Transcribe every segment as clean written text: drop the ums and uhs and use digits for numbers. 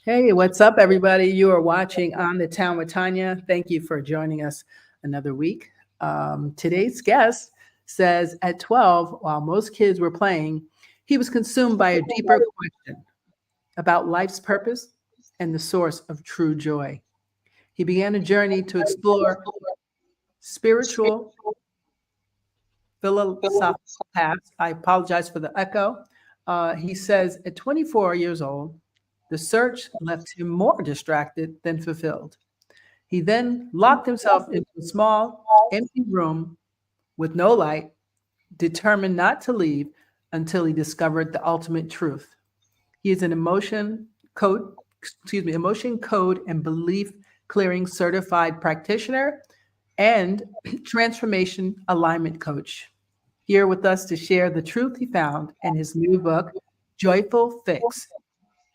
Hey, what's up, everybody? You are watching On the Town with Tanya. Thank you for joining us another week. Today's guest says at 12, while most kids were playing, he was consumed by a deeper question about life's purpose and the source of true joy. He began a journey to explore spiritual, philosophical paths. I apologize for the echo. He says at 24 years old, the search left him more distracted than fulfilled. He then locked himself into a small, empty room with no light, determined not to leave until he discovered the ultimate truth. He is an emotion code and belief clearing certified practitioner and transformation alignment coach. Here with us to share the truth he found in his new book, Joyful Fix: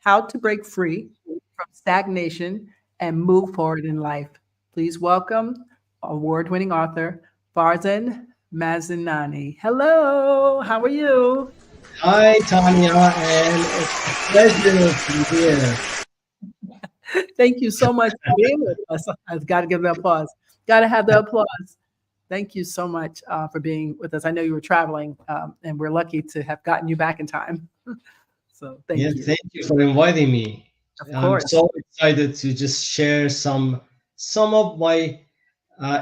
How to Break Free from Stagnation and Move Forward in Life. Please welcome award-winning author Farzin Mazinani. Hello, how are you? Hi, Tanya, and it's a pleasure to be here. Thank you so much for being with us. I've got to give the applause. Got to have the applause. Thank you so much for being with us. I know you were traveling, and we're lucky to have gotten you back in time. So thank Yeah, you. thank you for inviting me. Of I'm course. so excited to just share some of my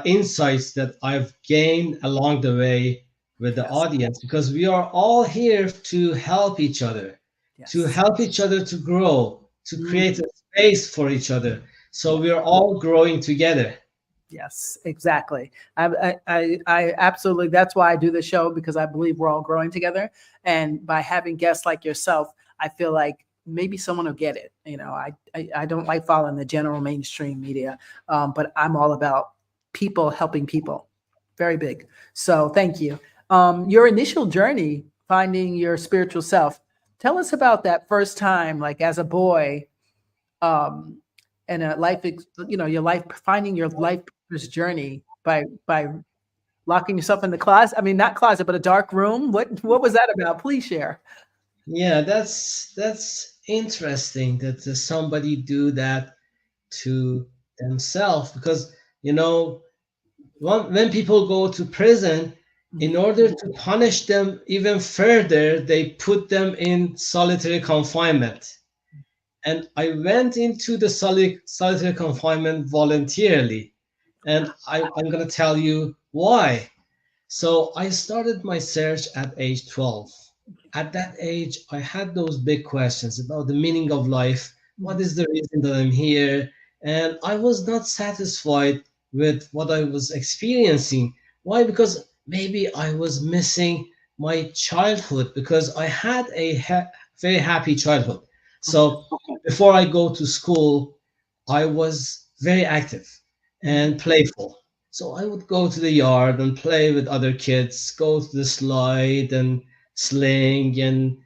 insights that I've gained along the way with the Yes. audience because we are all here to Yes. help each other to grow, to create Mm. a space for each other. So Yeah. we are all growing together. Yes, exactly. I absolutely. That's why I do the show because I believe we're all growing together. And by having guests like yourself, I feel like maybe someone will get it. I don't like following the general mainstream media, but I'm all about people helping people. Very big. So thank you. Your initial journey finding your spiritual self. Tell us about that first time, like as a boy, um, and a your life, finding your life purpose journey by locking yourself in the closet. I mean, not closet, but a dark room. What was that about? Please share. Yeah, that's interesting that somebody do that to themselves because you know when people go to prison, in Mhm. order to punish them even further, they put them in solitary confinement. And I went into the solitary confinement voluntarily, and I'm going to tell you why. So I started my search at age 12. At that age, I had those big questions about the meaning of life. What Mhm. is the reason that I'm here? And I was not satisfied with what I was experiencing. Why? Because maybe I was missing my childhood because I had a very happy childhood. Okay. So before I go to school, I was very active Mhm. and playful. So I would go to the yard and play with other kids, go to the slide and sling and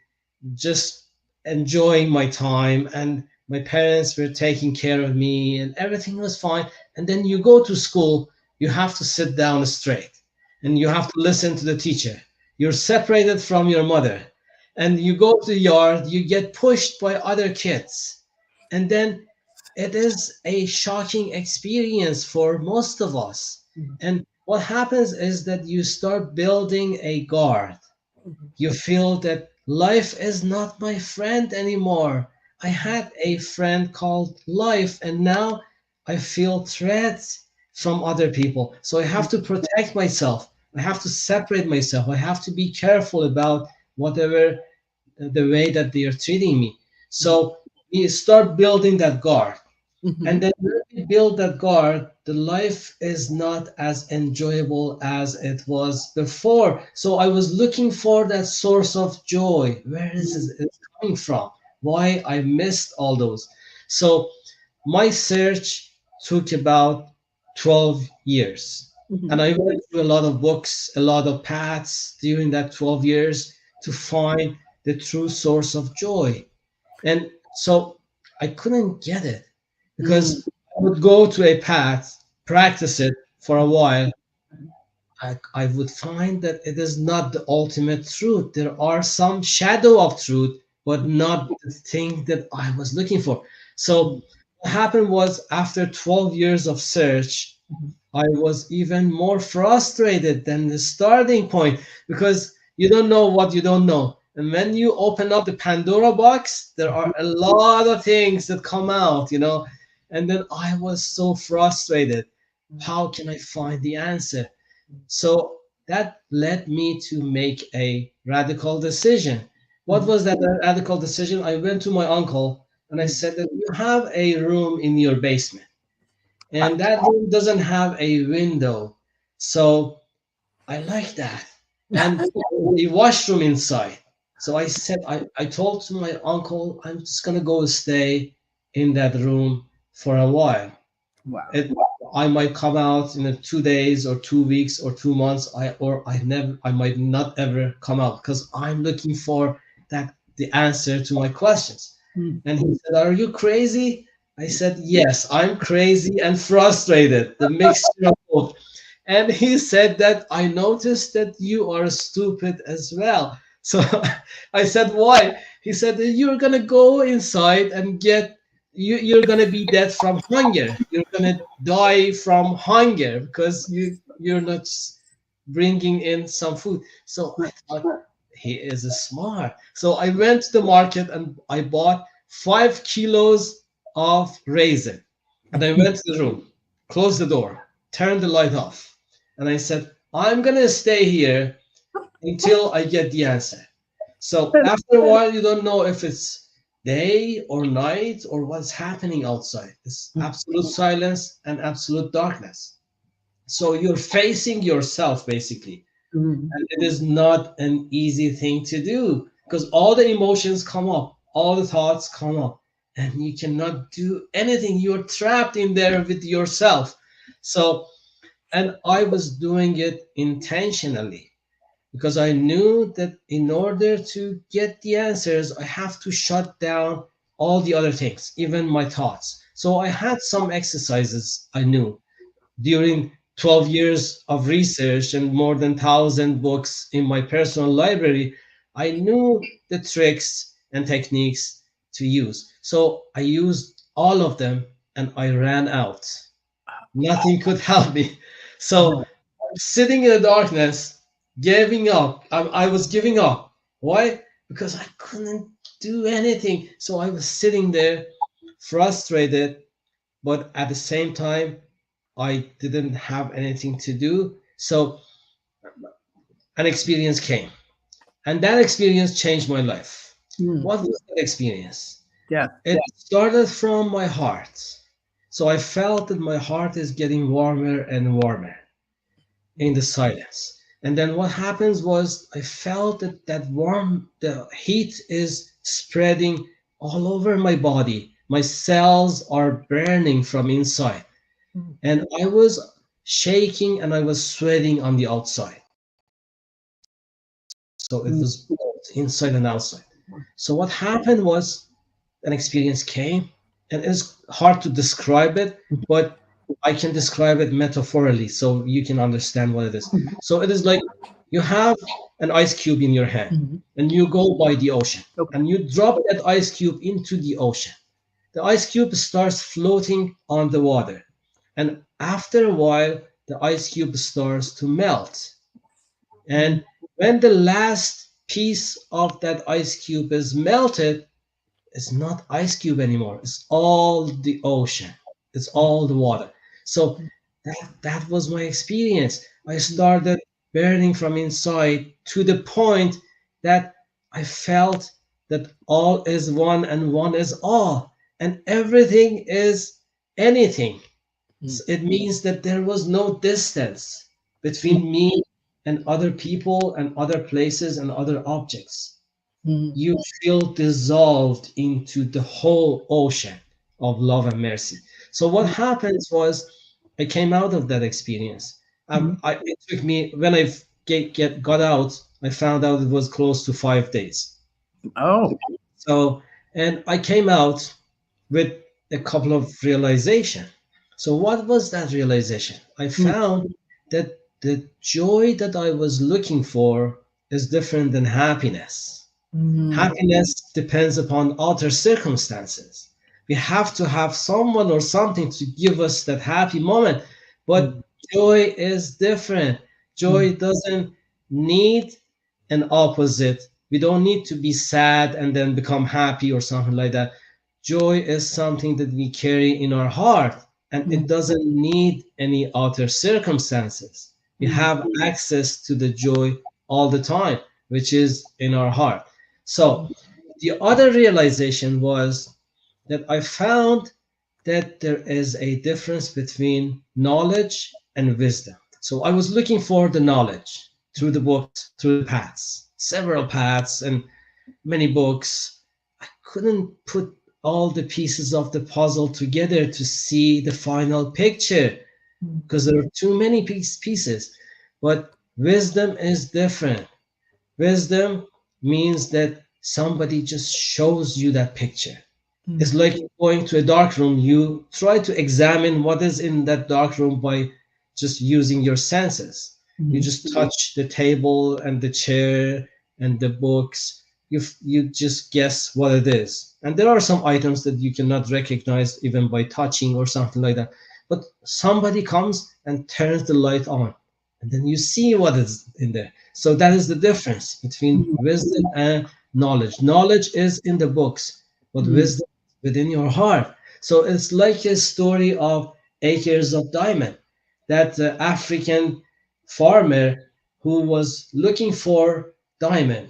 just enjoying my time. And my parents were taking care of me and everything was fine. And then you go to school, you have to sit down straight and you Yeah. have to listen to the teacher. You're separated from your mother. And you go to the yard, you get pushed by other kids. And then it is a shocking experience for most of us. Mhm. And what happens is that you start building a guard. Mhm. You feel that life is not my friend anymore. I Mhm. had a friend called life, and now I feel threats from other people. So I have to protect myself. I have to separate myself. I have to be careful about whatever the way that they are treating me. Mhm. So we start building that guard. And Mhm. then when we build that guard, the life is not as enjoyable as it was before. So I was looking for that source of joy. Where is it coming from? Why I missed all those. So my search took about 12 years. And Mhm. I went through a lot of books, a lot of paths during that 12 years to find the true source of joy. And so I couldn't get it Mhm. because I would go to a path, practice it for a while. Mhm. I would find that it is not the ultimate truth. There are some shadow of truth, but not the thing that I was looking for. So what happened was, after 12 years of search, Mhm. I was even more frustrated than the starting point, because you don't know what you don't know. And when you open up the Pandora box, there are a lot of things that come out, you know. And then I was so frustrated. How can I find the answer? So that led me to make a radical decision. What Mhm. was that radical decision? I went to my uncle and I Mhm. said that you have a room in your basement, Uh, and that room doesn't have a window. So I like that. And a washroom inside. So I said, I told to my uncle, I'm just gonna go stay in that room for a while. Wow. It, I might come out in 2 days or 2 weeks or 2 months. I might not ever come out, because I'm looking for that the answer to my questions. Mm. And he said, "Are you crazy?" I said, "Yes, I'm crazy and frustrated. The mixture of both." And he said that, "I noticed that you are stupid as well." So I said, "Why?" He said that you're gonna go inside and you're gonna be dead from hunger. You're gonna die from hunger because you're not bringing in some food. So I thought, he is smart. So I went to the market and I bought 5 kilos of raisin. And I went to the room, closed the door, turned the light off, and I said, I'm gonna stay here until I get the answer. So after a while, you don't know if it's day or night or what's happening outside. It's absolute silence and absolute darkness. So you're facing yourself basically. Mhm. And it is not an easy thing to do, because all the emotions come up, all the thoughts come up, and you cannot do anything. You're trapped in there with yourself. So, and I was doing it intentionally, because I knew that in order to get the answers, I have to shut down all the other things, even my thoughts. So I had some exercises I knew during 12 years of research and more than 1,000 books in my personal library. I knew the tricks and techniques to use. So I used all of them and I ran out. Nothing could help me. So sitting in the darkness, giving up. I was giving up. Why? Because I couldn't do anything. So I was sitting there frustrated, but at the same time, I didn't have anything to do. So an experience came, and that experience changed my life. Mm. What was that experience? Yeah. It started from my heart. So I felt that my heart is getting warmer and warmer in the silence. And then what happens was, I felt that the heat is spreading all over my body. My cells are burning from inside. Mm. And I was shaking and I was sweating on the outside. So it Mm. was both inside and outside. So what happened was, an experience came, and it's hard to describe it, but I can describe it metaphorically so you can understand what it is. So it is like, you have an ice cube in your hand Mhm. and you go by the ocean Okay. and you drop that ice cube into the ocean. The ice cube starts floating on the water. And after a while, the ice cube starts to melt. Mhm. And when the last piece of that ice cube is melted, it's not ice cube anymore. It's all the ocean. It's all the water. So that was my experience. I started burning from inside to the point that I felt that all is one and one is all, and everything is anything. Mm. It means that there was no distance Mm. between me and other people and other places and other objects. Mm. You feel dissolved into the whole ocean of love and mercy. So what happens was, I came out of that experience. Mhm. It took me, when I got out, I found out it was close to 5 days. Oh. So, and I came out with a couple of realization. So what was that realization? I Mm. found that the joy that I was looking for is different than happiness. Mm. Happiness depends upon outer circumstances, We have to have someone or something to give us that happy moment. But Mm, joy is different. mm, Joy doesn't need an opposite. We don't need to be sad and then become happy or something like that. Joy is something that we carry in our heart, and mm, it doesn't need any outer circumstances. We mm, have access to the joy all the time, which is in our heart. So, the other realization was that I found that there is a difference between knowledge and wisdom. So I was looking for the knowledge through the books, through the paths, several paths and many books. I couldn't put all the pieces of the puzzle together to see the final picture mm, because there are too many pieces. But wisdom is different. Wisdom means that somebody just shows you that picture. mm, It's like going to a dark room. You try to examine what is in that dark room by just using your senses. You mm, just touch the table and the chair and the books. You just guess what it is. And there are some items that you cannot recognize even by touching or something like that. But somebody comes and turns the light on, and then you see what is in there. So that is the difference between mm, wisdom and knowledge. Knowledge is in the books, but mm, wisdom within your heart. So it's like a story of acres of diamond. That African farmer who was looking for diamond.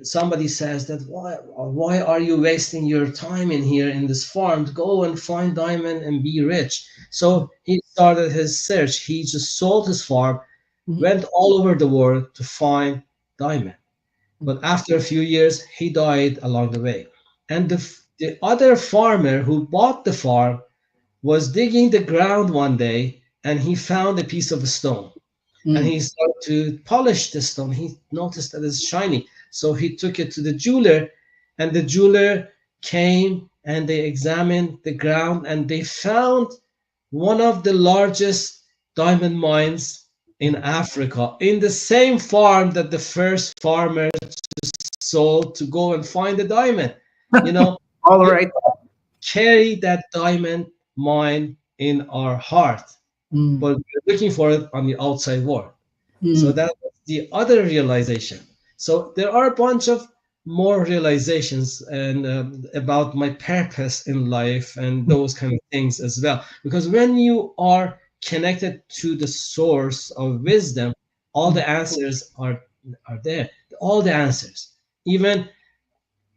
Somebody says that why are you wasting your time in here in this farm? Go and find diamond and be rich. So he started his search. He just sold his farm, mm, went all over the world to find diamond. mm, But after a few years, he died along the way. And the other farmer who bought the farm was digging the ground one day and he found a piece of stone. And mm, he started to polish the stone. He noticed that it's shiny. So he took it to the jeweler, and the jeweler came and they examined the ground and they found one of the largest diamond mines in Africa in the same farm that the first farmer sold to go and find the diamond. You know, all we right. carry that diamond mine in our heart, Mm, but we're looking for it on the outside world. So mm, that was the other realization. So there are a bunch of more realizations and about my purpose in life and those kind of things as well. Because when you are connected to the source of wisdom, all mm, the answers are there. All the answers. Even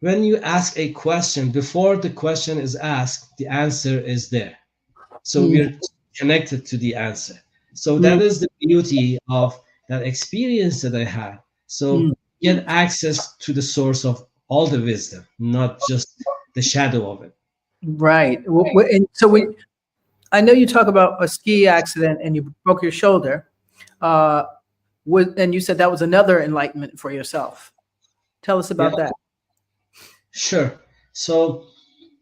when you ask a question, before the question is asked, the answer is there. So mm, we're connected to the answer. So mm, that is the beauty of that experience that I had. mm. So get access to the source of all the wisdom, not just the shadow of it. Right. And so I know you talk about a ski accident and you broke your shoulder. Uh, and you said that was another enlightenment for yourself. Tell us Yeah, about that. sure. So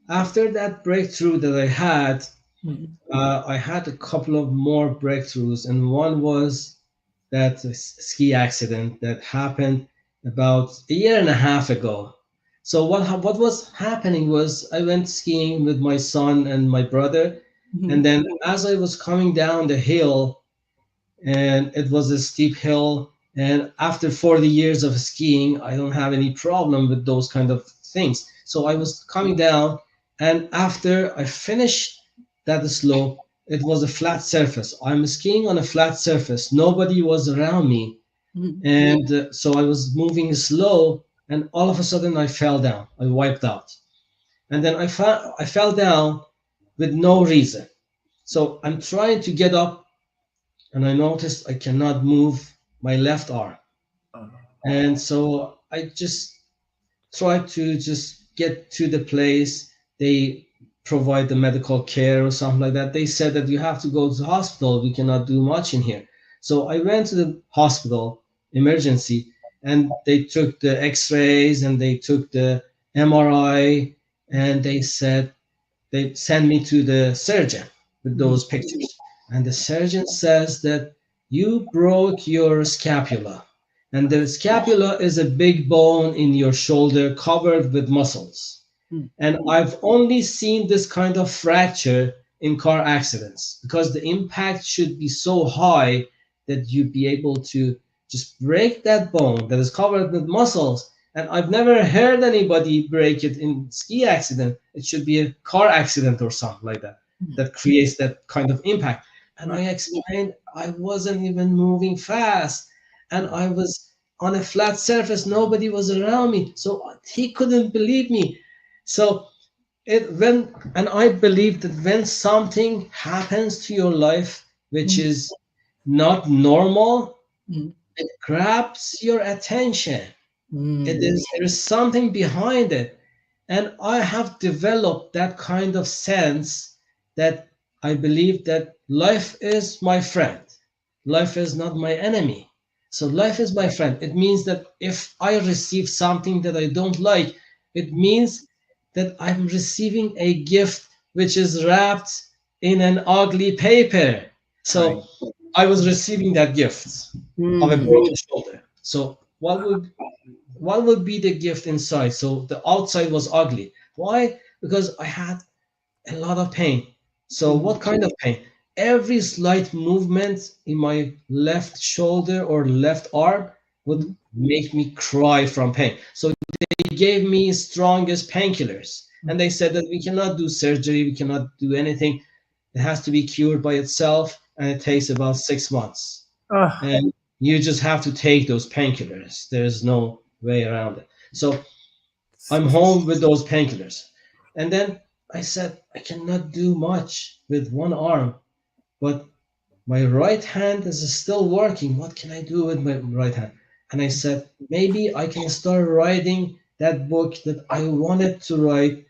after that breakthrough that Mm, I had a couple of more breakthroughs, and one was that ski accident that happened about a year and a half ago. So what was happening was I went skiing with my son and my brother, and mhm, then as I was coming down the hill, and it was a steep hill, and after 40 years of skiing, I don't have any problem with those kind of things. So I was coming down, and after I finished that slope, it was a flat surface. I'm skiing on a flat surface. Nobody was around me, mhm. and so I was moving slow, and all of a sudden I fell down. I wiped out, and then I fell down with no reason. So I'm trying to get up, and I noticed I cannot move my left arm, and so I just tried to just get to the place they provide the medical care or something like that. They said that you have to go to the hospital. We cannot do much in here. So I went to the hospital emergency, and they took the X-rays and they took the MRI, and they said they sent me to the surgeon with Mhm. those pictures. And the surgeon says that you broke your scapula. And the scapula is a big bone in your shoulder covered with muscles. Mm. And I've only seen this kind of fracture in car accidents because the impact should be so high that you'd be able to just break that bone that is covered with muscles. And I've never heard anybody break it in ski accident. It should be a car accident or something like that Mm. that creates that kind of impact. And Right. I explained I wasn't even moving fast and I was on a flat surface. Nobody was around me. So he couldn't believe me. So it when and I believe that when something happens to your life which Mm. is not normal, Mm. it grabs your attention. Mm. There is something behind it. And I have developed that kind of sense that I believe that life is my friend. Life is not my enemy. So life is my friend. It means that if I receive something that I don't like, it means that I'm receiving a gift which is wrapped in an ugly paper. Right. So I was receiving that gift of a Mm. broken shoulder. So what would be the gift inside? So the outside was ugly. Why? Because I had a lot of pain. So Mm. what kind of pain? Every slight movement in my left shoulder or left arm would Mm. make me cry from pain. So they gave me strongest painkillers. And Mm. they said that we cannot do surgery, we cannot do anything. It has to be cured by itself, and it takes about 6 months. Oh. And you just have to take those painkillers. There's no way around it. So I'm home with those painkillers. And then I said, I cannot do much with one arm, but my right hand is still working. What can I do with my right hand? And I said, maybe I can start writing that book that I wanted to write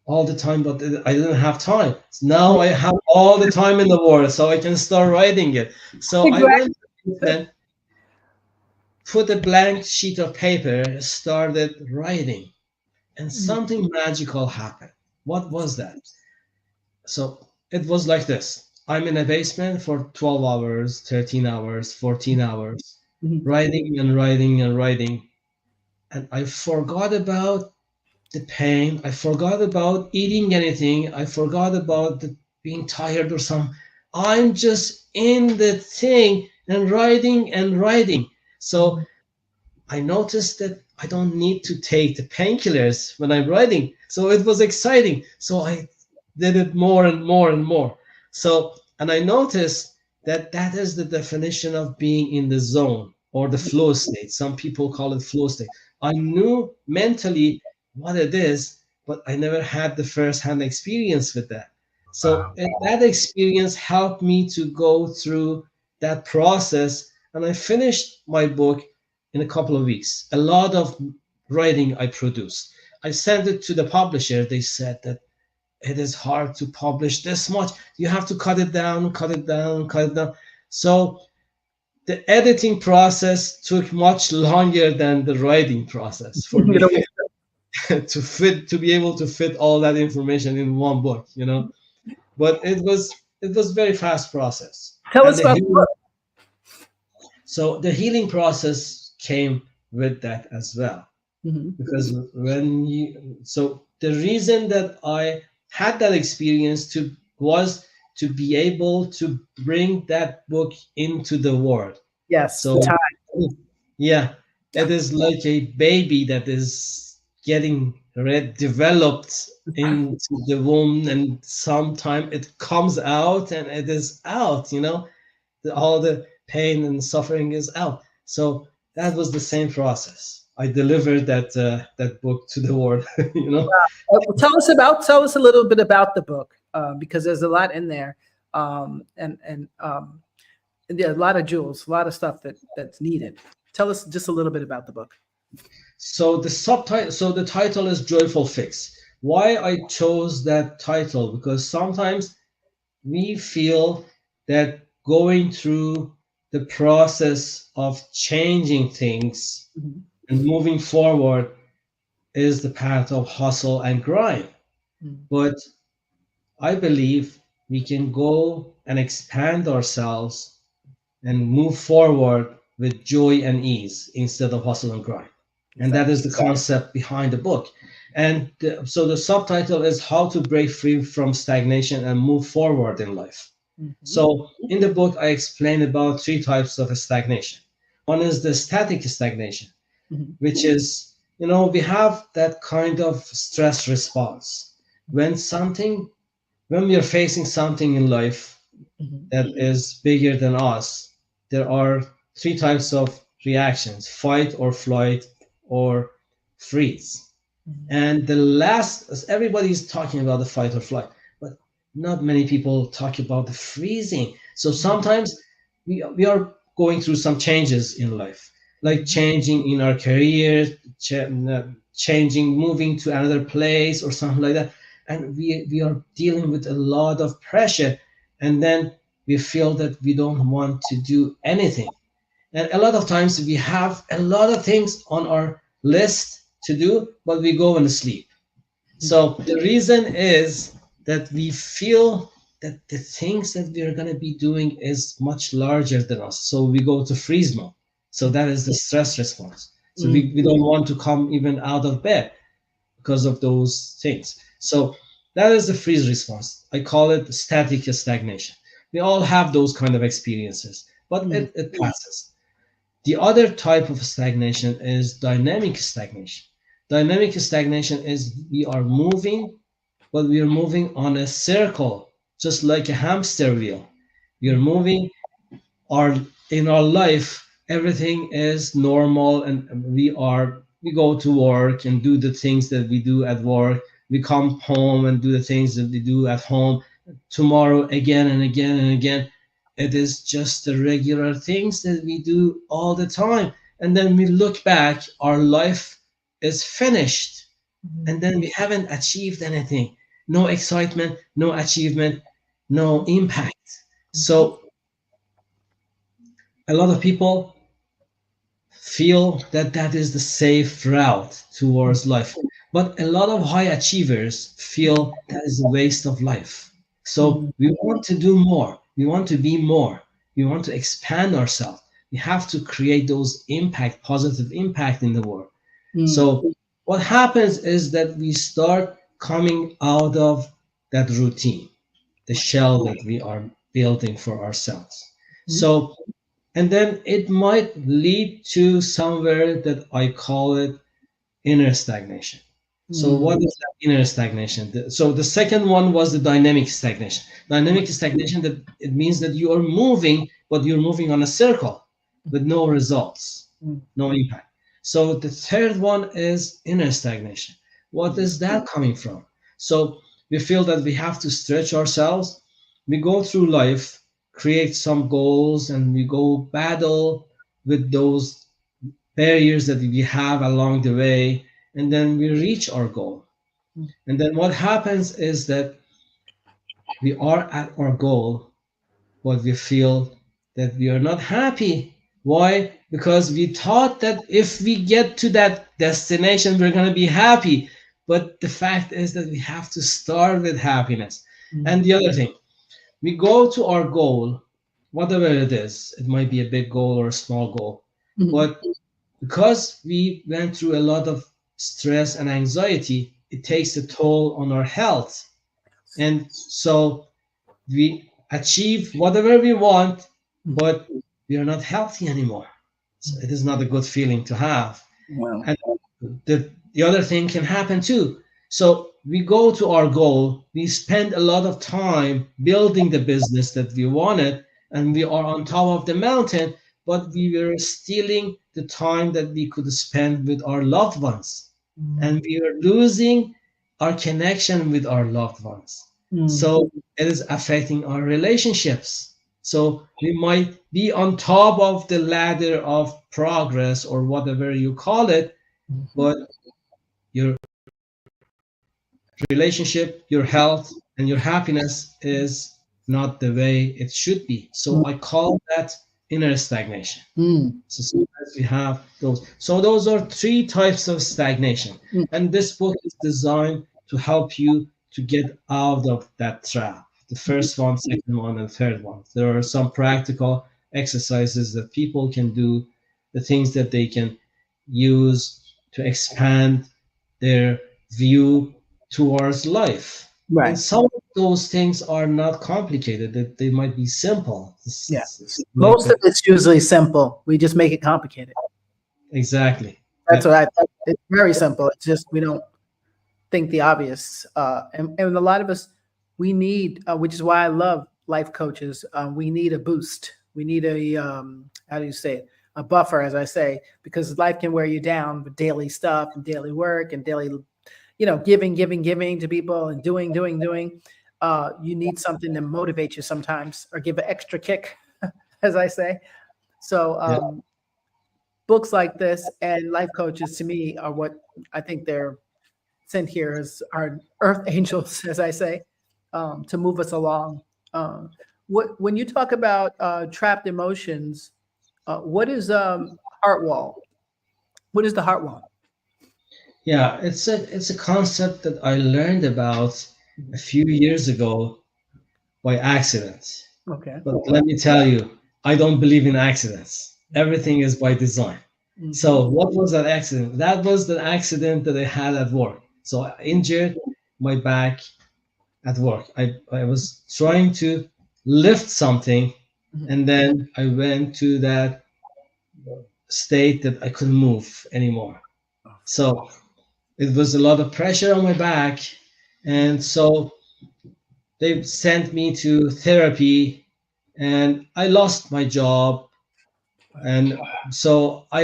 all the time, but I didn't have time. So now I have all the time in the world, so I can start writing it. So I Exactly. went to the internet, put a blank sheet of paper, started writing, and Mm. something magical happened. What was that? So it was like this. I'm in a basement for 12 hours, 13 hours, 14 hours, Mhm. writing and writing and writing. And I forgot about the pain. I forgot about eating anything. I forgot about being tired or something. I'm just in the thing and writing and writing. So Mhm. I noticed that I don't need to take the painkillers when I'm writing. So it was exciting. So I did it more and more and more. So, and I noticed that that is the definition of being in the zone or the flow state. Some people call it flow state. I knew mentally what it is, but I never had the first hand experience with that. So that experience helped me to go through that process. And I finished my book in a couple of weeks. A lot of writing I produced. I sent it to the publisher. They said that it is hard to publish this much. You have to cut it down, cut it down, cut it down. So the editing process took much longer than the writing process for You me know, to be able to fit all that information in one book, you know. But it was very fast process. tell And us about the book. the healing process came with that as well. Mhm. Because when you so the reason that I had that experience to was to be able to bring that book into the world. Yes, the So time. yeah, Yeah. it is like a baby that is getting developed into the womb, and sometime it comes out and it is out, you know, all the pain and suffering is out. So that was the same process. I delivered that book to the world, you know. Tell us a little bit about the book, because there's a lot in there, and yeah, a lot of jewels, a lot of stuff that's needed. Tell us just a little bit about the book. So the title is Joyful Fix. Why I chose that title? Because sometimes we feel that going through the process of changing things Mhm. and moving forward is the path of hustle and grind. Mhm. But I believe we can go and expand ourselves and move forward with joy and ease instead of hustle and grind. And that Exactly. is the concept behind the book. And so the subtitle is How to Break Free from Stagnation and Move Forward in Life. Mhm. So in the book, I explain about three types of stagnation. One is the static stagnation, Mhm. which is, we have that kind of stress response. When something, when we are facing something in life Mhm. that is bigger than us, there are three types of reactions: fight or flight or freeze. Mhm. And the last, everybody's talking about the fight or flight, but not many people talk about the freezing. So sometimes we are going through some changes in life, like Mhm. changing in our career, changing, moving to another place or something like that. And we are dealing with a lot of pressure. And then we feel that we don't want to do anything. And a lot of times we have a lot of things on our list to do, but we go and sleep. So the reason is that we feel that the things that we are going to be doing is much larger than us. So we go to freeze mode. So that is the stress response. So Mhm. we don't want to come even out of bed because of those things. So that is the freeze response. I call it static stagnation. We all have those kind of experiences, but Mhm. it passes. The other type of stagnation is dynamic stagnation. Dynamic stagnation is we are moving, but we are moving on a circle, just like a hamster wheel. We are moving our in our life, everything is normal, and we go to work and do the things that we do at work. We come home and do the things that we do at home. Tomorrow again and again and again. It is just the regular things that we do all the time. And then we look back, our life is finished, Mhm. and then we haven't achieved anything. No excitement, no achievement, no impact. Mhm. So a lot of people feel that that is the safe route towards life. But a lot of high achievers feel that is a waste of life. So Mhm. we want to do more. We want to be more. We want to expand ourselves. We have to create those impact, positive impact in the world. Mhm. So what happens is that we start coming out of that routine, the Right. shell that we are building for ourselves. Mhm. So and then it might lead to somewhere that I call it inner stagnation. So Mhm. what is that inner stagnation? So the second one was the dynamic stagnation. Dynamic stagnation, that it means that you are moving, but you're moving on a circle with no results, Mhm. no impact. So the third one is inner stagnation. What is that coming from? So we feel that we have to stretch ourselves. We go through life, create some goals, and we go battle with those barriers that we have along the way, and then we reach our goal. And then what happens is that we are at our goal, but we feel that we are not happy. Why? Because we thought that if we get to that destination, we're going to be happy. But the fact is that we have to start with happiness. And Mhm. the other thing, we go to our goal, whatever it is. It might be a big goal or a small goal. Mhm. But because we went through a lot of stress and anxiety, it takes a toll on our health. And so we achieve whatever we want, Mhm. but we are not healthy anymore. So it is not a good feeling to have. Wow. And the other thing can happen too. So we go to our goal, we spend a lot of time building the business that we wanted, and we are on top of the mountain, but we were stealing the time that we could spend with our loved ones. And Mhm. we are losing our connection with our loved ones. Mhm. So it is affecting our relationships. So we might be on top of the ladder of progress or whatever you call it, Mhm. but your relationship, your health, and your happiness is not the way it should be. So I call that inner stagnation. Mhm. So sometimes we have those. So those are three types of stagnation. Mhm. And this book is designed to help you to get out of that trap. The first one, second one, and third one. There are some practical exercises that people can do, the things that they can use to expand their view towards life. And Right. some of those things are not complicated, that they might be simple. Yeah. It's like Most of the, it's usually simple. We just make it complicated. exactly. That's Yeah. what I. It's very simple. It's just we don't think the obvious. And a lot of us, we need, which is why I love life coaches. We need a boost. We need a, how do you say it? A buffer, as I say, because life can wear you down with daily stuff and daily work and daily, giving to people and doing. You need something to motivate you sometimes or give an extra kick, as I say. So Yeah. books like this and life coaches to me are what I think they're sent here as our earth angels, as I say, to move us along. When you talk about trapped emotions, what is heart wall? What is the heart wall? Yeah, it's a concept that I learned about a Mhm. few years ago by accident. Okay. But let me tell you, I don't believe in accidents. Everything is by design. Hmm. So, what was that accident? That was the accident that I had at work. So, I injured my back at work. I was trying to lift something, Hmm. and then I went to that state that I couldn't move anymore. So, it was a lot of pressure on my back. And so, they sent me to therapy, and I lost my job. And so I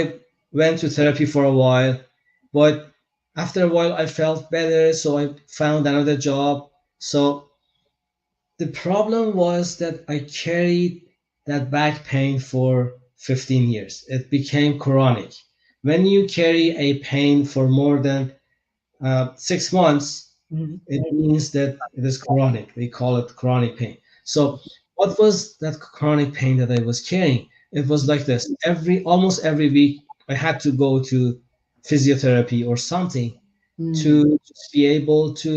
went to therapy for a while, but after a while I felt better, so I found another job. So the problem was that I carried that back pain for 15 years. It became chronic. When you carry a pain for more than 6 months, Hmm. it means that it is chronic. They call it chronic pain. So, what was that chronic pain that I was carrying? It was like this. Almost every week, I had to go to physiotherapy or something Mm. to just be able to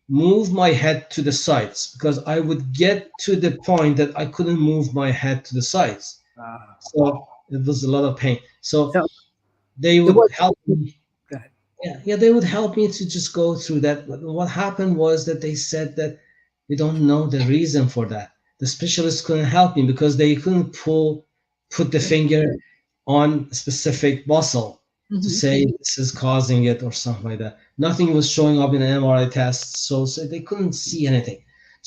move my head to the sides because I would get to the point that I couldn't move my head to the sides. Uh, So it was a lot of pain. So so they it would was. help me. Go ahead. Yeah, they would help me to just go through that. But what happened was that they said that we don't know the reason for that. The specialists couldn't help me because they couldn't put the finger on a specific muscle to Hmm. say this is causing it or something like that. Nothing was showing up in an MRI test, so they couldn't see anything.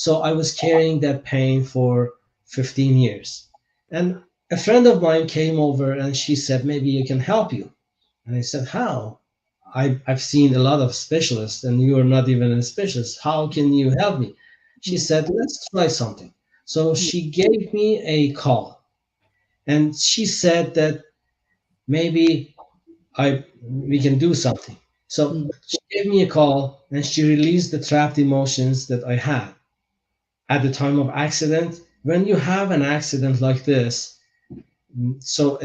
So I was carrying that pain for 15 years. And a friend of mine came over and she said, maybe you can help you. And I said, how? I've seen a lot of specialists and you are not even a specialist. How can you help me? She said, let's try something. So she gave me a call and she said that maybe I we can do something. So she gave me a call and she released the trapped emotions that I had at the time of accident. When you have an accident like this, so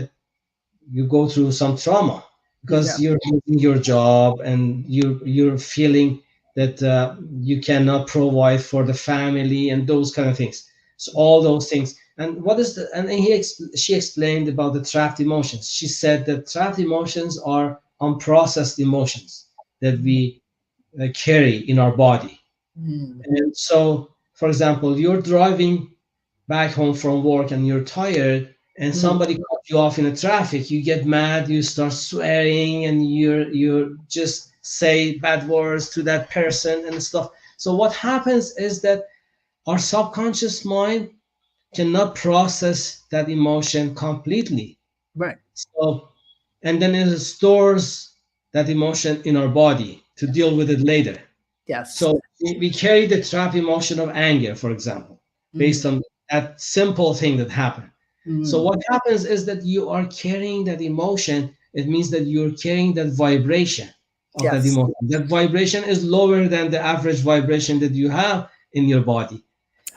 you go through some trauma Yeah. because you're losing your job and you're feeling that you cannot provide for the family and those kind of things. So all those things. And what is the and she explained about the trapped emotions. She said that trapped emotions are unprocessed emotions that we carry in our body. Mm. And so, for example, you're driving back home from work and you're tired and Mm. somebody cuts you off in the traffic, you get mad, you start swearing and you just say bad words to that person and stuff. So what happens is that our subconscious mind cannot process that emotion completely. Right. So and then it stores that emotion in our body to deal with it later. Yes. So we carry the trap emotion of anger, for example, based Mm. on that simple thing that happened. So Mm. what happens is that you are carrying that emotion. It means that you're carrying that vibration of that Yes. emotion. That vibration is lower than the average vibration that you have in your body.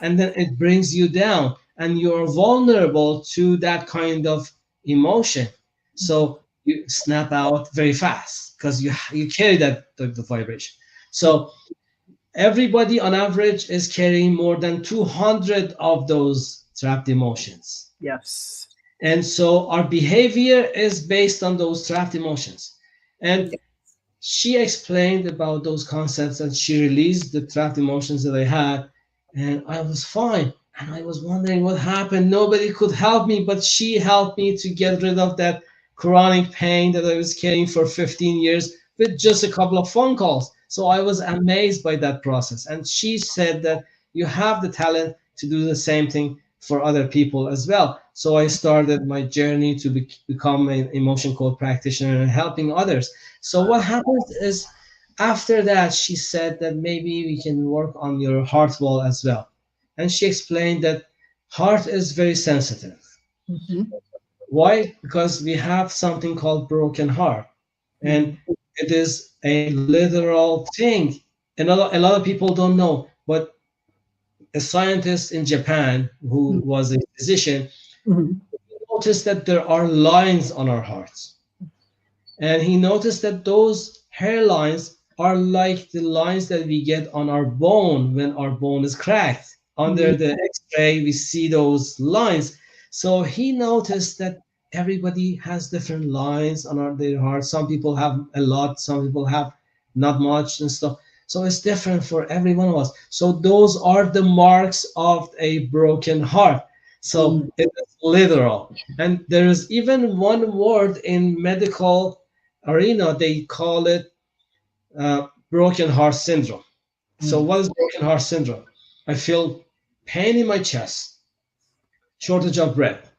And then it brings you down and you're vulnerable to that kind of emotion. So you snap out very fast because you carry the vibration. So everybody on average is carrying more than 200 of those trapped emotions. Yes. And so our behavior is based on those trapped emotions. And she explained about those concepts and she released the trapped emotions that I had, and I was fine. And I was wondering what happened. Nobody could help me, but she helped me to get rid of that chronic pain that I was carrying for 15 years with just a couple of phone calls. So I was amazed by that process. And she said that you have the talent to do the same thing for other people as well. So I started my journey to become an emotion code practitioner and helping others. So what happens is after that, she said that maybe we can work on your heart wall as well. And she explained that heart is very sensitive. Mm-hmm. Why? Because we have something called broken heart, and Mm-hmm. it is a literal thing. And a lot of people don't know, but a scientist in Japan who was a physician Mm-hmm. noticed that there are lines on our hearts. And he noticed that those hairlines are like the lines that we get on our bone when our bone is cracked. Mm-hmm. Under the x-ray, we see those lines. So he noticed that everybody has different lines on their heart. Some people have a lot, some people have not much and stuff. So it's different for every one of us. So those are the marks of a broken heart. So it is literal. And there is even one word in medical arena, they call it broken heart syndrome. So, Mm-hmm. what is broken heart syndrome? I feel pain in my chest, shortage of breath,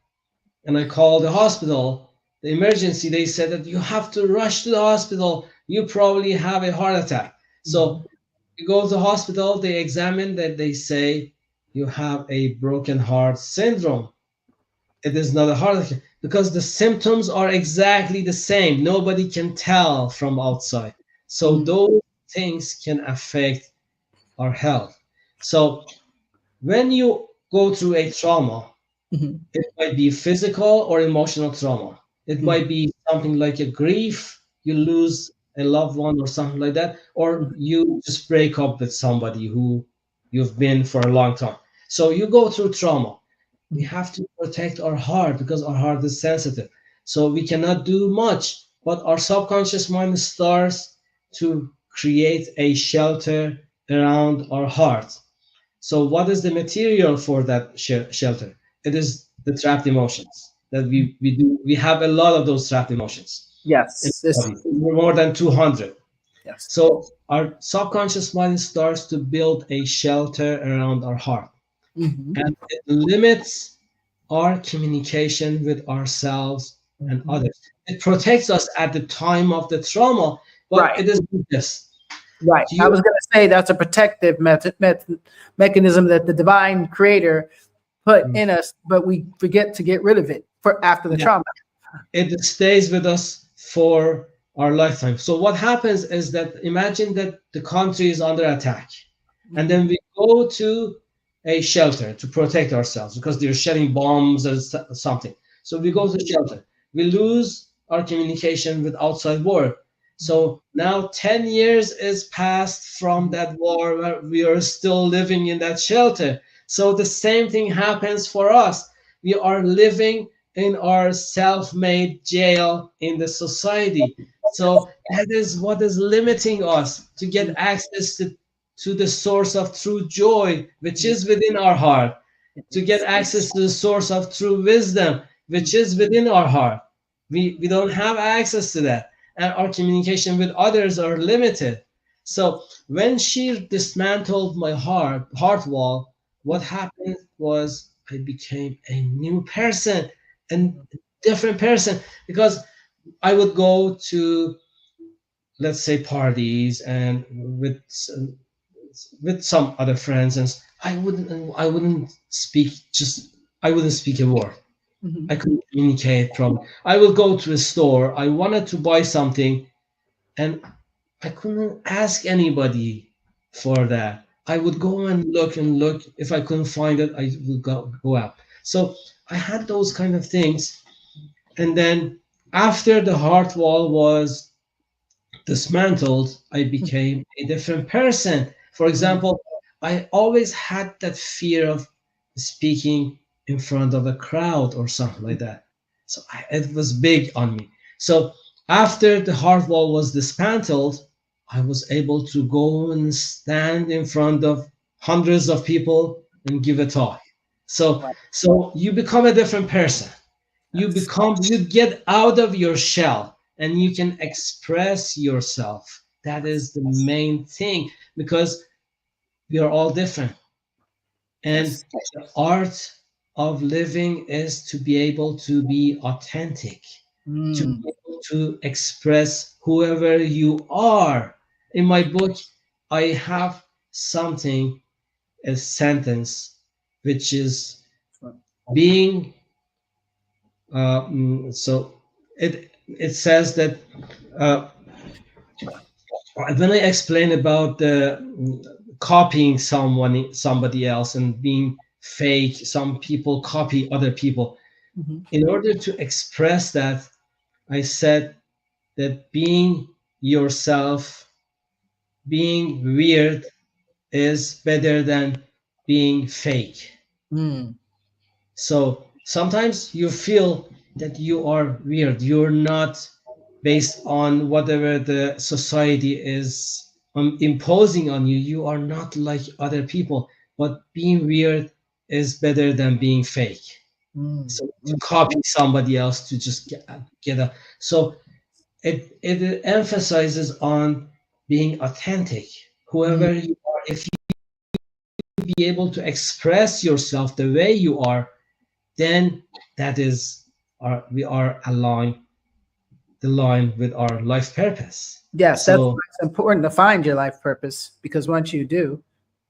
and I call the hospital, the emergency. They said that you have to rush to the hospital. You probably have a heart attack. So, you go to the hospital, they examine that, they say you have a broken heart syndrome. It is not a heart attack because the symptoms are exactly the same. Nobody can tell from outside. So Mm-hmm. those things can affect our health. So when you go through a trauma, Mm-hmm. it might be physical or emotional trauma. It might be something like a grief, you lose a loved one or something like that, or you just break up with somebody who you've been for a long time. So you go through trauma. We have to protect our heart because our heart is sensitive. So we cannot do much, but our subconscious mind starts to create a shelter around our heart. So, what is the material for that shelter? It is the trapped emotions that we do. We have a lot of those trapped emotions in Yes. our body, more than 200. Yes. So, our subconscious mind starts to build a shelter around our heart, Mm-hmm. and it limits our communication with ourselves and Mm-hmm. others. It protects us at the time of the trauma, but Right. it is this. Right. Do I was you? going to say that's a protective mechanism that the divine creator put in us, but we forget to get rid of it for after the Yeah, trauma. it stays with us for our lifetime. So what happens is that imagine that the country is under attack, and Mm-hmm. then we go to a shelter to protect ourselves because they're shelling bombs or something. So we go to shelter. We lose our communication with outside world. So now 10 years is passed from that war where we are still living in that shelter. So the same thing happens for us. We are living in our self-made jail in the society. So that is what is limiting us to get access to the source of true joy, which is within our heart, to get access to the source of true wisdom, which is within our heart. We don't have access to that, and our communication with others are limited. So when she dismantled my heart wall, what happened was I became a new person and different person because I would go to, let's say, parties and with some other friends, and I wouldn't speak, just I wouldn't speak a word. Mm-hmm. I couldn't communicate probably. I will go to a store, I wanted to buy something, and I couldn't ask anybody for that. I would go and look and look. If I couldn't find it, I would go out. So I had those kind of things. And then after the heart wall was dismantled, I became a different person. For example, I always had that fear of speaking in front of a crowd or something like that. So it was big on me. So After the heart wall was dismantled, I was able to go and stand in front of hundreds of people and give a talk. So you become a different person. That's You get out of your shell and you can express yourself. That is the main thing, because we are all different. And yes. the art of living is to be able to be authentic, to be Mm, able to express whoever you are. In my book, I have something, a sentence, which is being. So it says that uh, when I explain about the copying somebody else and being fake, some people copy other people. mhm, In order to express that, I said that being yourself, being weird, is better than being fake. mm, So sometimes you feel that you are weird. You're not, based on whatever the society is imposing on you. You are not like other people. But being weird is better than being fake. mm, So to mm, copy somebody else to just get a. So it emphasizes on being authentic. mm. Whoever you are, if you be able to express yourself the way you are, then that is we are aligned the line with our life purpose. Yes, that's why So it's important to find your life purpose, because once you do,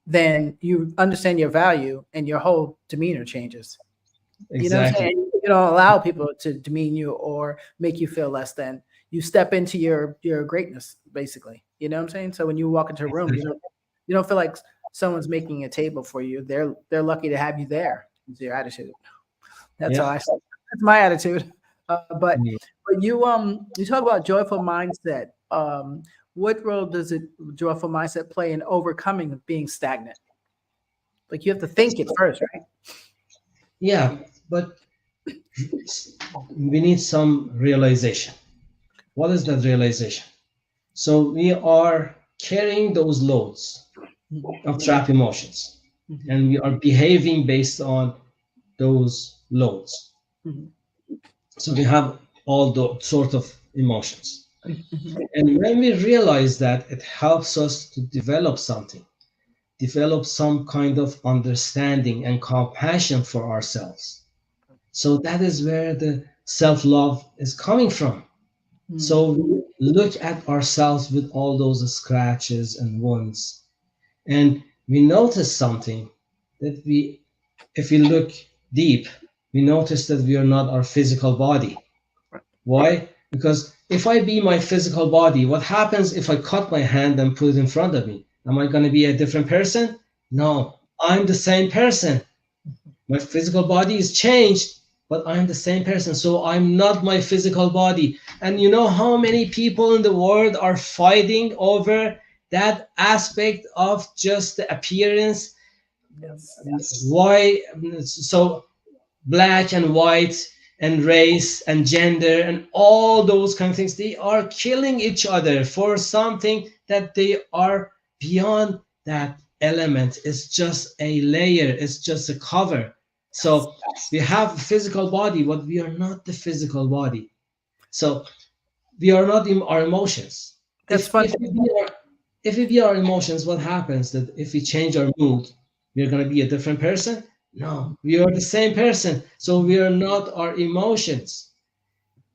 then you understand your value and your whole demeanor changes. You know what I'm exactly, saying? You don't allow people to demean you or make you feel less than. You step into your greatness, basically. You know what I'm saying? So when you walk into a room, exactly. you don't feel like someone's making a table for you. They're lucky to have you there. It's your attitude. That's how Yeah. I see it. That's my attitude. But Mm. you talk about joyful mindset. What role does it joyful mindset play in overcoming being stagnant? Like you have to think it first, right? Yeah, but we need some realization. What is that realization? So we are carrying those loads Mhm, of trap emotions, mhm, and we are behaving based on those loads. mhm, So we have all the sort of emotions. mhm, And when we realize that, it helps us to develop something, develop some kind of understanding and compassion for ourselves. So that is where the self love is coming from. mhm, So we look at ourselves with all those scratches and wounds, and we notice something that if we look deep, we notice that we are not our physical body. Why? Because if I be my physical body, what happens if I cut my hand and put it in front of me? Am I going to be a different person? No, I'm the same person. My physical body is changed, but I'm the same person. So I'm not my physical body. And you know how many people in the world are fighting over that aspect of just the appearance? yes. Why? So black and white and race and gender and all those kind of things, they are killing each other for something that they are beyond. That element is just a layer, it's just a cover. So we have a physical body, but we are not the physical body. So we are not in our emotions. That's if funny. if we be our, if we be our emotions, what happens that if we change our mood, we're going to be a different person? No, we are the same person. So we are not our emotions,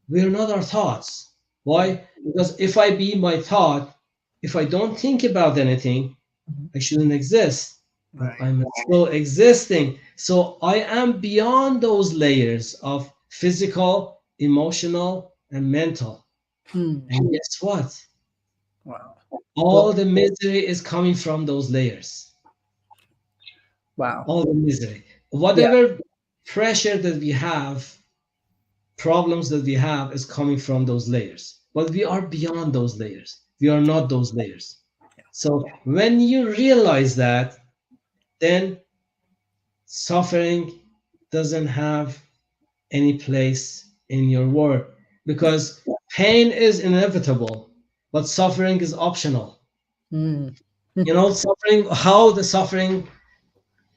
we are not our thoughts. Mm, Why? Because if I be my thought, if I don't think about anything, mhm. I shouldn't exist, but Right. I'm still existing. So I am beyond those layers of physical, emotional, and mental. Hmm. And guess what? Wow. All Well, the misery is coming from those layers. wow. All the misery. Yeah. Whatever pressure that we have, problems that we have, is coming from those layers. But we are beyond those layers. We are not those layers. So when you realize that, then suffering doesn't have any place in your world, because Pain is inevitable, but suffering is optional. Mm. You know, suffering, how the suffering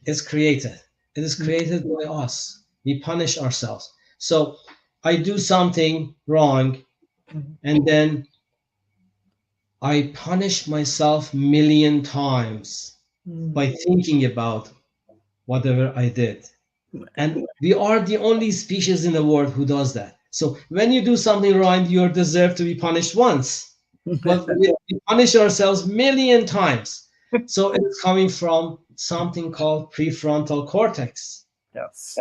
is created. It is created by us. We punish ourselves. So I do something wrong, and then I punish myself million times by thinking about whatever I did. And we are the only species in the world who does that. So when you do something wrong, you deserve to be punished once. But we punish ourselves million times. So it's coming from something called prefrontal cortex, Yes.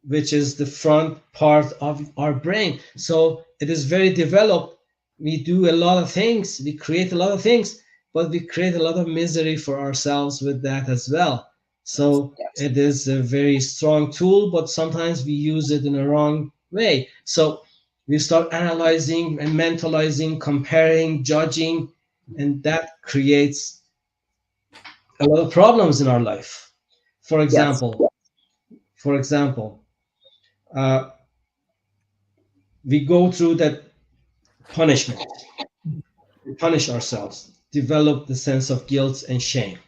which is the front part of our brain. So it is very developed. We do a lot of things, we create a lot of things, but we create a lot of misery for ourselves with that as well. So it is a very strong tool, but sometimes we use it in a wrong way. So we start analyzing and mentalizing, comparing, judging, and that creates a lot of problems in our life. For Yes. example, for example, uh, we go through that punishment. We punish ourselves, develop the sense of guilt and shame.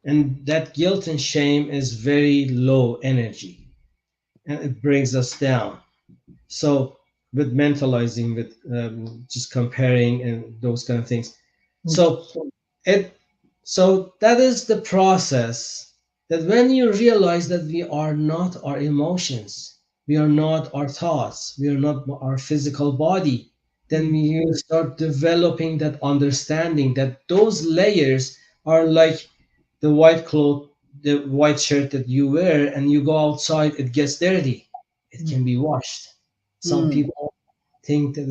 And that guilt and shame is very low energy and it brings us down. So, with mentalizing, with just comparing and those kind of things. So, it so that is the process, that when you realize that we are not our emotions, we are not our thoughts, we are not our physical body, then you start developing that understanding that those layers are like the white cloth, the white shirt that you wear, and you go outside, it gets dirty. It can be washed. Some Mm. people think that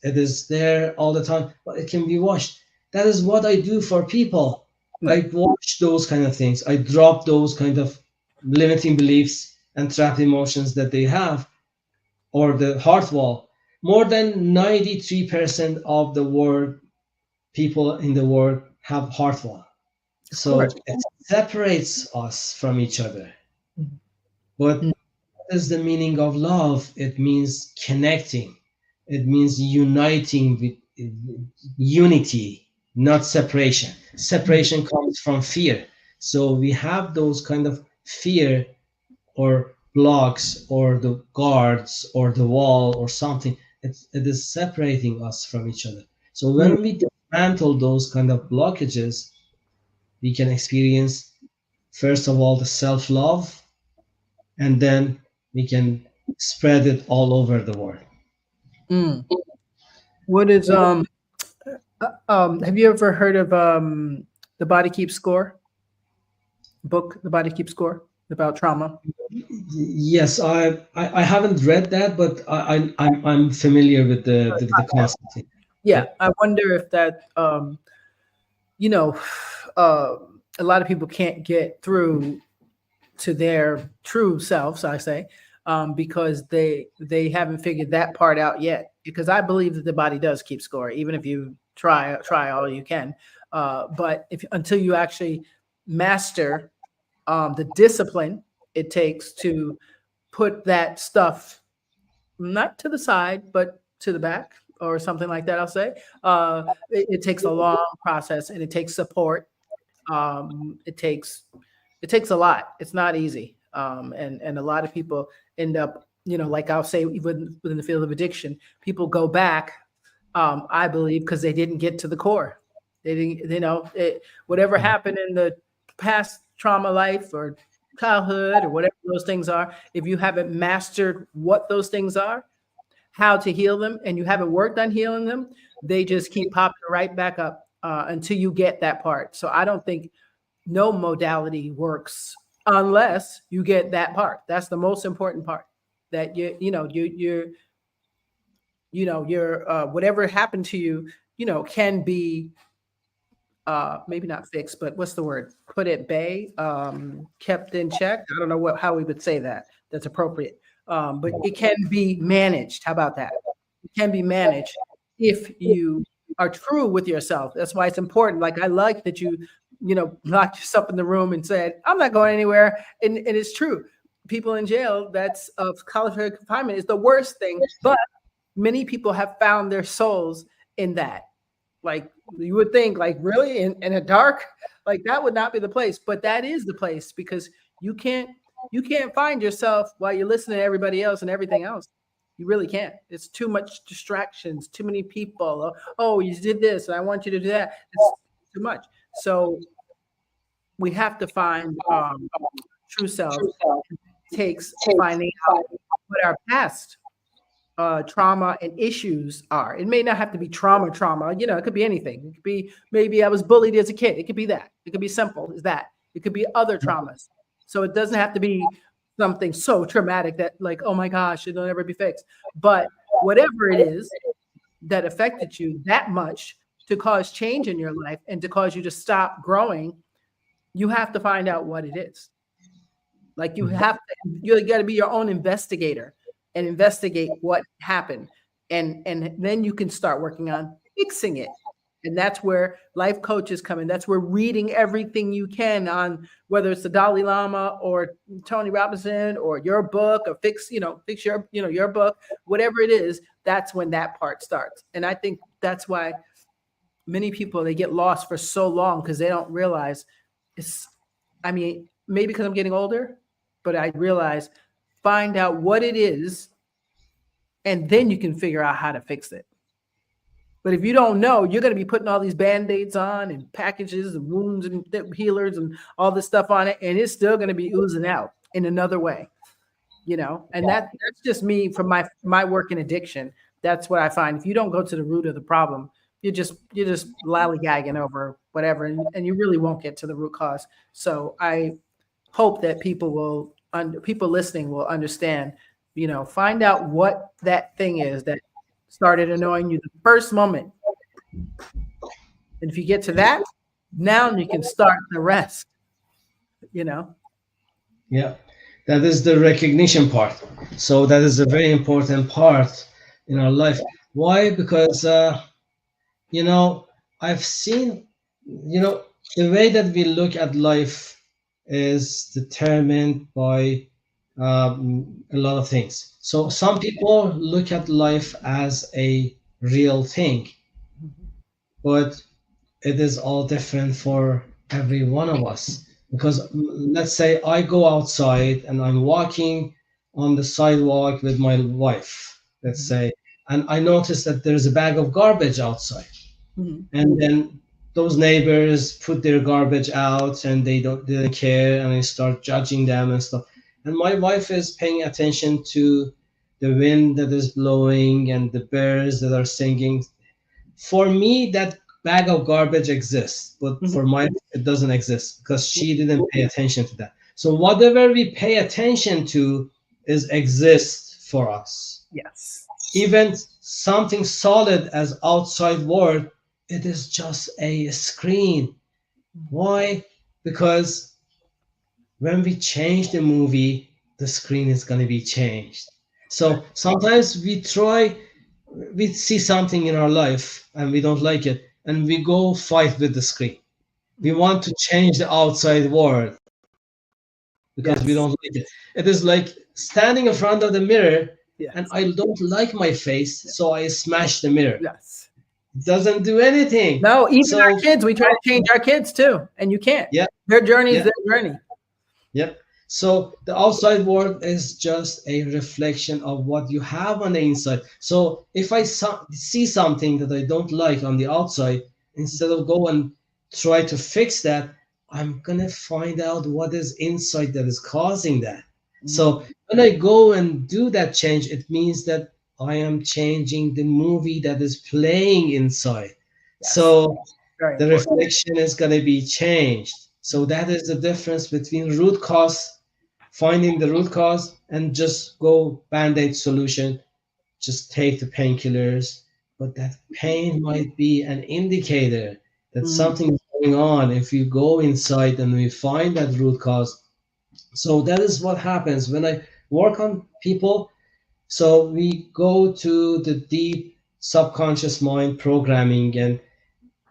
it is there all the time, but it can be washed. That is what I do for people. Right. I watch those kind of things. I drop those kind of limiting beliefs and trapped emotions that they have, or the heart wall. More than 93% of the world, people in the world have heart wall. Of course. So it separates us from each other. Mm. But what is the meaning of love? It means connecting. It means uniting with unity, not separation. Separation comes from fear. So we have those kind of fear or blocks or the guards or the wall or something. It is separating us from each other. So Mm. when we dismantle those kind of blockages, we can experience, first of all, the self love, and then we can spread it all over the world. Mm. What is have you ever heard of The Body Keeps Score book, The Body Keeps Score, about trauma? Yes, I haven't read that, but I'm familiar with the concept. Yeah, Yeah. I wonder if that you know, uh, a lot of people can't get through to their true selves, I say, because they haven't figured that part out yet. Because I believe that the body does keep score, even if you try all you can. But if until you actually master the discipline it takes to put that stuff not to the side, but to the back or something like that, I'll say. It takes a long process and it takes support. It takes a lot. It's not easy. And a lot of people end up, like I'll say, even within the field of addiction, people go back, I believe, because they didn't get to the core. They didn't, whatever happened in the past trauma life or childhood or whatever those things are, if you haven't mastered what those things are, how to heal them, and you haven't worked on healing them, they just keep popping right back up until you get that part. So I don't think no modality works unless you get that part. That's the most important part. That your whatever happened to you, can be maybe not fixed, but what's the word? Put at bay, kept in check. I don't know how we would say that. That's appropriate. But it can be managed. How about that? It can be managed if you are true with yourself. That's why it's important. Like I like that you locked yourself in the room and said, "I'm not going anywhere," and it's true. People in jail, that's of solitary confinement, is the worst thing, but many people have found their souls in that. Like you would think, like really in a dark, like that would not be the place, but that is the place because you can't you can't find yourself while you're listening to everybody else and everything else. You really can't. It's too much distractions, too many people. Oh, you did this, and I want you to do that. It's too much. So we have to find true self. It takes finding out what our past trauma and issues are. It may not have to be trauma. You know, it could be anything. It could be maybe I was bullied as a kid. It could be that. It could be simple as that. It could be other traumas. So it doesn't have to be something so traumatic that like, oh my gosh, it'll never be fixed. But whatever it is that affected you that much to cause change in your life and to cause you to stop growing, you have to find out what it is. Like you got to be your own investigator and investigate what happened. And then you can start working on fixing it. And that's where life coaches come in. That's where reading everything you can on whether it's the Dalai Lama or Tony Robinson or your book or fix your, your book, whatever it is, that's when that part starts. And I think that's why many people, they get lost for so long because they don't realize maybe because I'm getting older, but I realize find out what it is, and then you can figure out how to fix it. But if you don't know, you're going to be putting all these Band-Aids on and packages and wounds and healers and all this stuff on it, and it's still going to be oozing out in another way, And that's just me from my work in addiction. That's what I find. If you don't go to the root of the problem, you're just lollygagging over whatever, and you really won't get to the root cause. So I hope that people listening will understand, find out what that thing is that started annoying you the first moment. And if you get to that, now you can start the rest, Yeah, that is the recognition part. So that is a very important part in our life. Why? Because, I've seen, the way that we look at life is determined by a lot of things. So some people look at life as a real thing, but it is all different for every one of us. Because let's say I go outside and I'm walking on the sidewalk with my wife, let's say, and I notice that there's a bag of garbage outside. And then those neighbors put their garbage out and they didn't care, and I start judging them and stuff. And my wife is paying attention to the wind that is blowing and the birds that are singing. For me, that bag of garbage exists, but for my wife, it doesn't exist because she didn't pay attention to that. So whatever we pay attention to exists for us. Yes. Even something solid as outside world, it is just a screen. Why? Because when we change the movie, the screen is going to be changed. So sometimes we see something in our life and we don't like it, and we go fight with the screen. We want to change the outside world because we don't like it. It is like standing in front of the mirror, and I don't like my face, so I smash the mirror. Yes. It doesn't do anything. No, even our kids, we try to change our kids too, and you can't. Yeah. Their journey is their journey. Yep. So the outside world is just a reflection of what you have on the inside. So if I see something that I don't like on the outside, instead of go and try to fix that, I'm gonna find out what is inside that is causing that. So when I go and do that change, it means that I am changing the movie that is playing inside. So the reflection is going to be changed. So that is the difference between root cause, finding the root cause, and just go Band-Aid solution, just take the painkillers. But that pain might be an indicator that something is going on if you go inside and we find that root cause. So that is what happens when I work on people. So we go to the deep subconscious mind programming and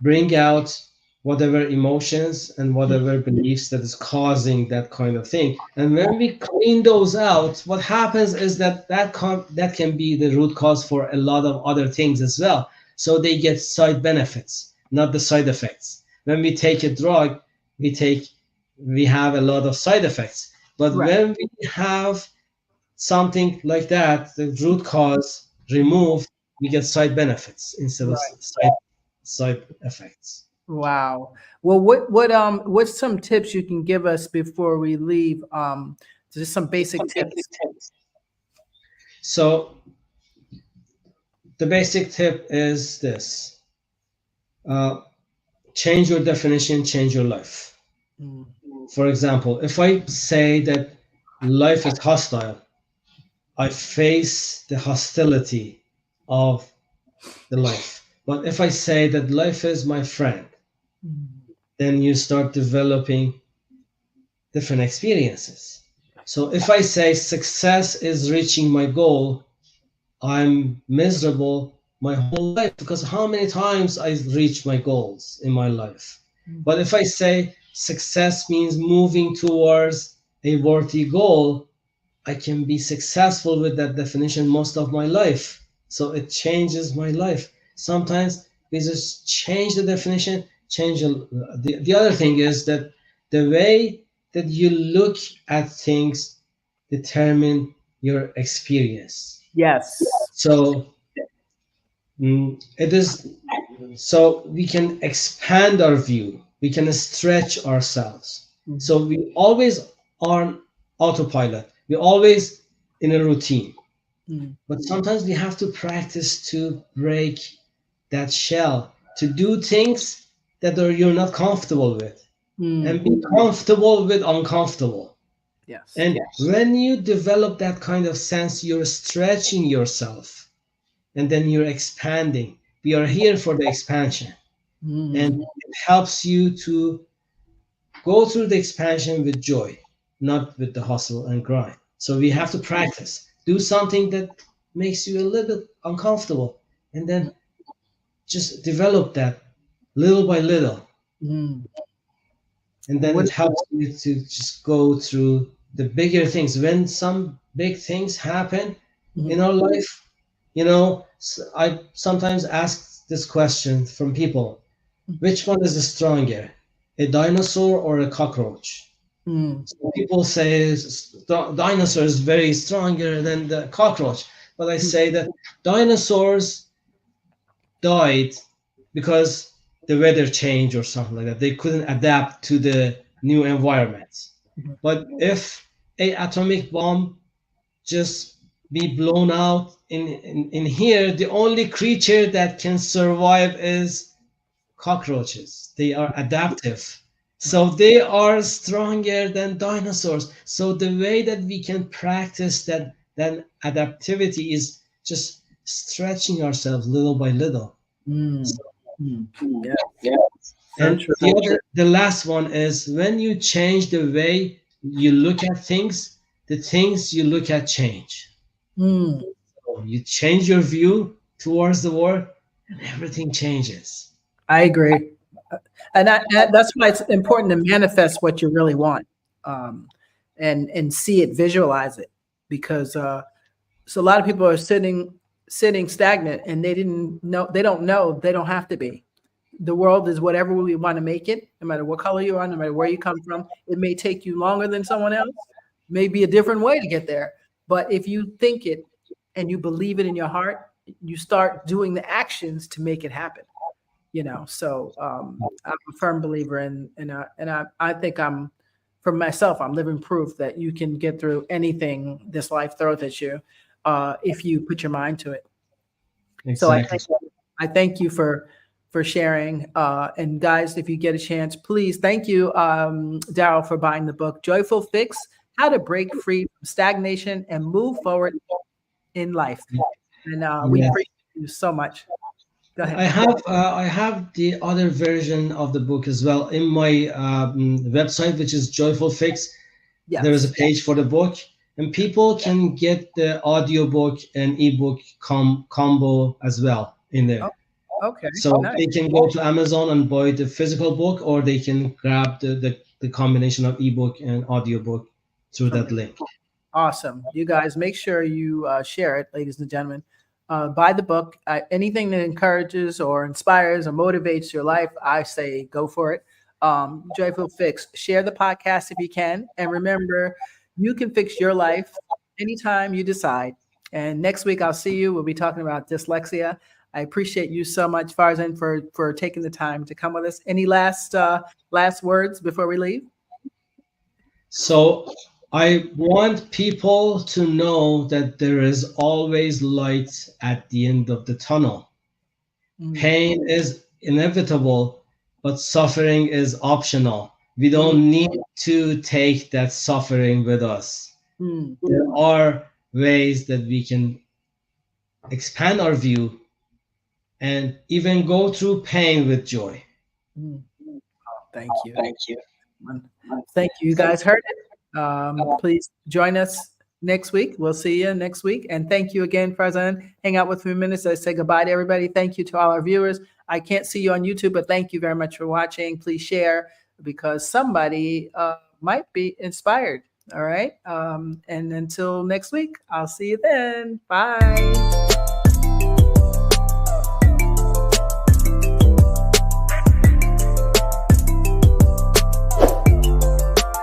bring out whatever emotions and whatever beliefs that is causing that kind of thing. And when we clean those out, what happens is that that can be the root cause for a lot of other things as well. So they get side benefits, not the side effects. When we take a drug, we have a lot of side effects. But Right. when we have something like that, the root cause removed, we get side benefits instead of Right. side effects. Wow. Well, what's some tips you can give us before we leave? Just some basic tips. So the basic tip is this: uh, change your definition, change your life. Mm, For example, if I say that life is hostile, I face the hostility of the life. But if I say that life is my friend, mm, then you start developing different experiences. So if I say success is reaching my goal, I'm miserable my whole life because how many times I reach my goals in my life. mm, But if I say success means moving towards a worthy goal, I can be successful with that definition most of my life. So it changes my life. Sometimes we just change the definition, the other thing is that the way that you look at things determine your experience. yes. So it is so we can expand our view, we can stretch ourselves. Mm, So we always are on autopilot, we always in a routine, mm, but sometimes we have to practice to break that shell, to do things that you're not comfortable with, and mm, be comfortable with uncomfortable. yes. And when you develop that kind of sense, you're stretching yourself and then you're expanding. We are here for the expansion, and Mm, it helps you to go through the expansion with joy, not with the hustle and grind. So we have to practice, do something that makes you a little bit uncomfortable, and then just develop that little by little, mm. and then What? it helps you to just go through the bigger things. When some big things happen in Mm, our life, I sometimes ask this question from people: which one is the stronger, a dinosaur or a cockroach? mm, So people say dinosaur is very stronger than the cockroach, but I mm, say that dinosaurs died because the weather changed or something like that. They couldn't adapt to the new environment. mm, But if a atomic bomb just be blown out in here, the only creature that can survive is cockroaches. They are adaptive. So they are stronger than dinosaurs. So the way that we can practice that adaptivity is just stretching ourselves little by little. mm, mm. Yeah. So And true. the last one is when you change the way you look at things, the things you look at change. Mm, So you change your view towards the world, and everything changes. I agree. And that's why it's important to manifest what you really want, um, and see it, visualize it, because so a lot of people are sitting stagnant, and they don't know they don't have to be. The world is whatever we want to make it, no matter what color you are, no matter where you come from. It may take you longer than someone else, may be a different way to get there. But if you think it and you believe it in your heart, you start doing the actions to make it happen. So I'm a firm believer I think for myself, I'm living proof that you can get through anything this life throws at you, if you put your mind to it. So Exactly. I thank you for sharing. And guys, if you get a chance, please thank you, Daryl, for buying the book, Joyful Fix: How to Break Free from Stagnation and Move Forward in Life. And we Yeah. appreciate you so much. Go ahead. I have the other version of the book as well in my website, which is Joyful Fix. There is a Yes. page for the book, and people can get the audiobook and ebook combo as well in Oh, there. Okay. So Nice. they can go to Amazon and buy the physical book, or they can grab the combination of ebook and audiobook through From that your link. Awesome. You guys make sure you share it, ladies and gentlemen. Buy the book. Anything that encourages or inspires or motivates your life, I say go for it. Joyful Fix. Share the podcast if you can. And remember, you can fix your life anytime you decide. And next week, I'll see you. We'll be talking about dyslexia. I appreciate you so much, Farzan, for taking the time to come with us. Any last words before we leave? So I want people to know that there is always light at the end of the tunnel. Mm, Pain is inevitable, but suffering is optional. We mm, don't need to take that suffering with us. mm, There are ways that we can expand our view and even go through pain with joy. mm. Thank you. Thank you. You guys heard it. Please join us next week. We'll see you next week. And thank you again, Farzan. Hang out with me a minute. I say goodbye to everybody. Thank you to all our viewers. I can't see you on YouTube, but thank you very much for watching. Please share because somebody might be inspired. All right. And until next week, I'll see you then. Bye.